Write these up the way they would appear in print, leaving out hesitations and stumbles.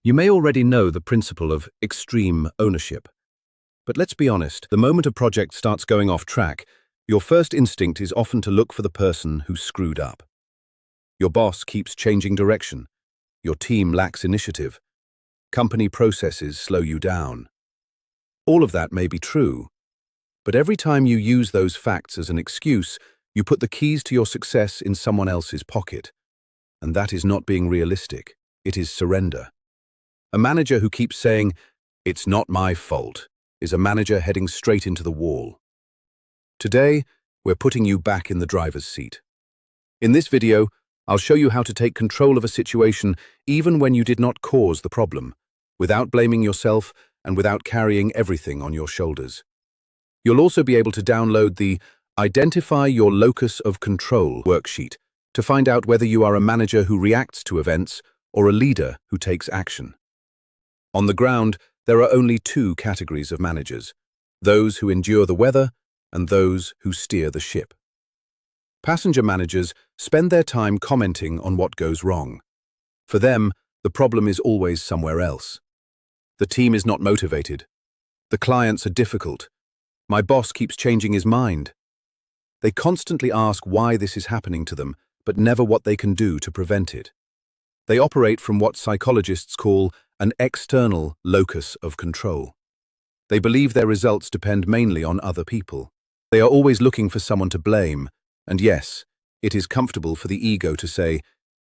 You may already know the principle of extreme ownership. But let's be honest, the moment a project starts going off track, your first instinct is often to look for the person who screwed up. Your boss keeps changing direction. Your team lacks initiative. Company processes slow you down. All of that may be true, but every time you use those facts as an excuse, you put the keys to your success in someone else's pocket. And that is not being realistic. It is surrender. A manager who keeps saying, "It's not my fault," is a manager heading straight into the wall. Today, we're putting you back in the driver's seat. In this video, I'll show you how to take control of a situation even when you did not cause the problem, without blaming yourself and without carrying everything on your shoulders. You'll also be able to download the Identify Your Locus of Control worksheet to find out whether you are a manager who reacts to events or a leader who takes action. On the ground, there are only two categories of managers: those who endure the weather and those who steer the ship. Passenger managers spend their time commenting on what goes wrong. For them, the problem is always somewhere else. The team is not motivated. The clients are difficult. My boss keeps changing his mind. They constantly ask why this is happening to them, but never what they can do to prevent it. They operate from what psychologists call an external locus of control. They believe their results depend mainly on other people. They are always looking for someone to blame, and yes, it is comfortable for the ego to say,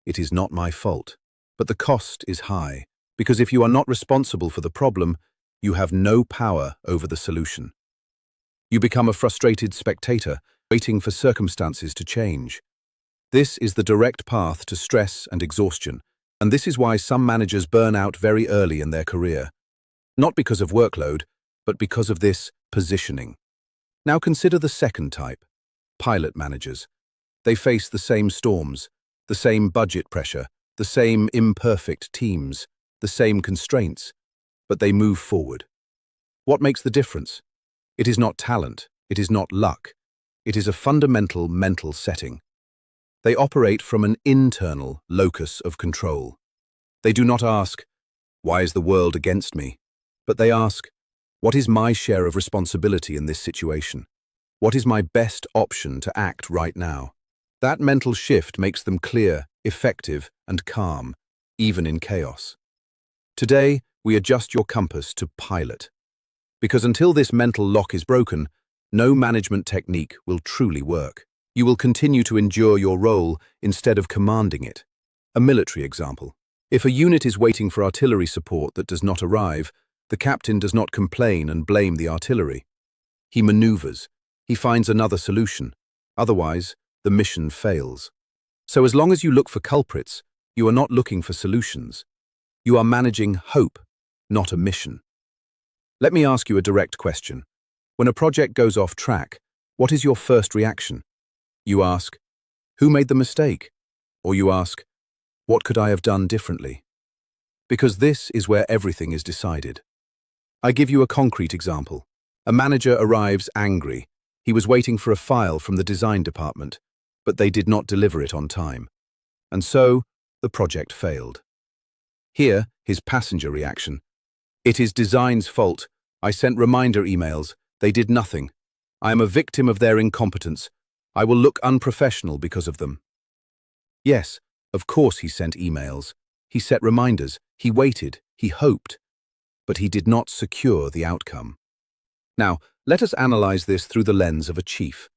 "It is not my fault." But the cost is high, because if you are not responsible for the problem, you have no power over the solution. You become a frustrated spectator, waiting for circumstances to change. This is the direct path to stress and exhaustion, and this is why some managers burn out very early in their career. Not because of workload, but because of this positioning. Now consider the second type, pilot managers. They face the same storms, the same budget pressure, the same imperfect teams, the same constraints, but they move forward. What makes the difference? It is not talent, it is not luck. It is a fundamental mental setting. They operate from an internal locus of control. They do not ask, "Why is the world against me?" But they ask, "What is my share of responsibility in this situation? What is my best option to act right now?" That mental shift makes them clear, effective, and calm, even in chaos. Today, we adjust your compass to pilot. Because until this mental lock is broken, no management technique will truly work. You will continue to endure your role instead of commanding it. A military example. If a unit is waiting for artillery support that does not arrive, the captain does not complain and blame the artillery. He maneuvers. He finds another solution. Otherwise, the mission fails. So as long as you look for culprits, you are not looking for solutions. You are managing hope, not a mission. Let me ask you a direct question. When a project goes off track, what is your first reaction? You ask, "Who made the mistake?" Or you ask, "What could I have done differently?" Because this is where everything is decided. I give you a concrete example. A manager arrives angry. He was waiting for a file from the design department, but they did not deliver it on time. And so, the project failed. Here, his passenger reaction. "It is design's fault. I sent reminder emails. They did nothing. I am a victim of their incompetence. I will look unprofessional because of them." Yes, of course he sent emails. He set reminders. He waited. He hoped. But he did not secure the outcome. Now, let us analyze this through the lens of a chief.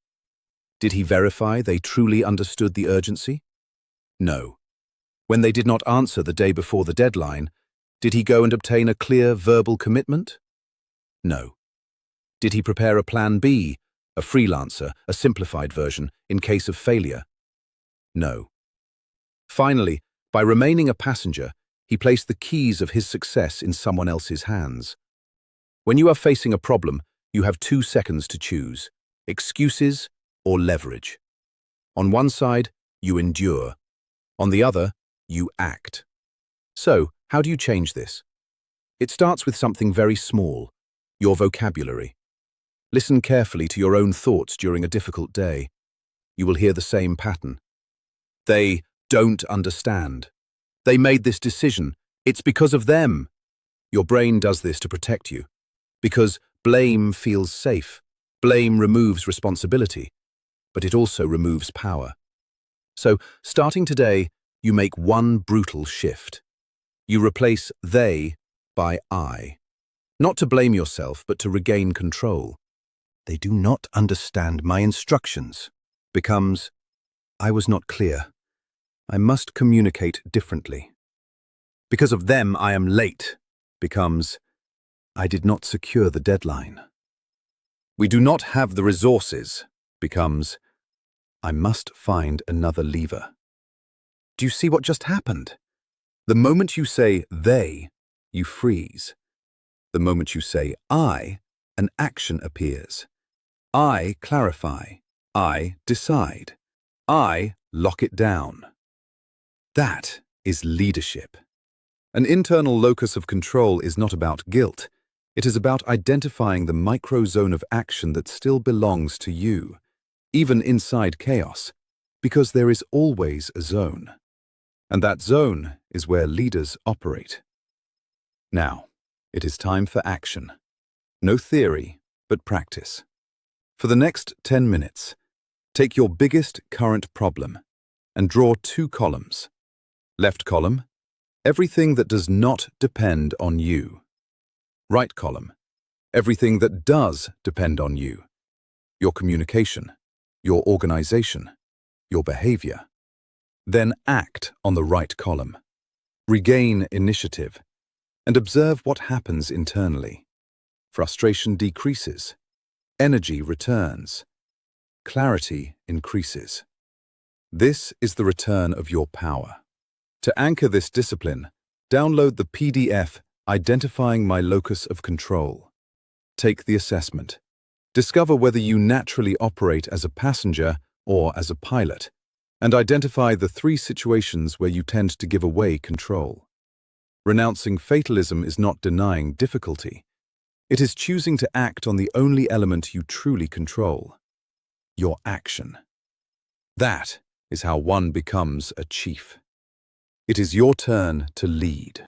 Did he verify they truly understood the urgency? No. When they did not answer the day before the deadline, did he go and obtain a clear verbal commitment? No. Did he prepare a plan B, a freelancer, a simplified version, in case of failure? No. Finally, by remaining a passenger, he placed the keys of his success in someone else's hands. When you are facing a problem, you have 2 seconds to choose: excuses or leverage. On one side, you endure. On the other, you act. So, how do you change this? It starts with something very small: your vocabulary. Listen carefully to your own thoughts during a difficult day. You will hear the same pattern. They don't understand. They made this decision. It's because of them. Your brain does this to protect you. Because blame feels safe. Blame removes responsibility, but it also removes power. So, starting today, you make one brutal shift. You replace they by I. Not to blame yourself, but to regain control. They do not understand my instructions. Becomes, I was not clear. I must communicate differently. Because of them, I am late. Becomes, I did not secure the deadline. We do not have the resources. Becomes, I must find another lever. Do you see what just happened? The moment you say they, you freeze. The moment you say I, an action appears. I clarify. I decide. I lock it down. That is leadership. An internal locus of control is not about guilt. It is about identifying the micro zone of action that still belongs to you, even inside chaos, because there is always a zone. And that zone is where leaders operate. Now, it is time for action. No theory, but practice. For the next 10 minutes, take your biggest current problem and draw 2 columns. Left column, everything that does not depend on you. Right column, everything that does depend on you. Your communication, your organization, your behavior. Then act on the right column. Regain initiative and observe what happens internally. Frustration decreases. Energy returns. Clarity increases. This is the return of your power. To anchor this discipline, download the PDF Identifying My Locus of Control. Take the assessment. Discover whether you naturally operate as a passenger or as a pilot, and identify the 3 situations where you tend to give away control. Renouncing fatalism is not denying difficulty. It is choosing to act on the only element you truly control, your action. That is how one becomes a chief. It is your turn to lead.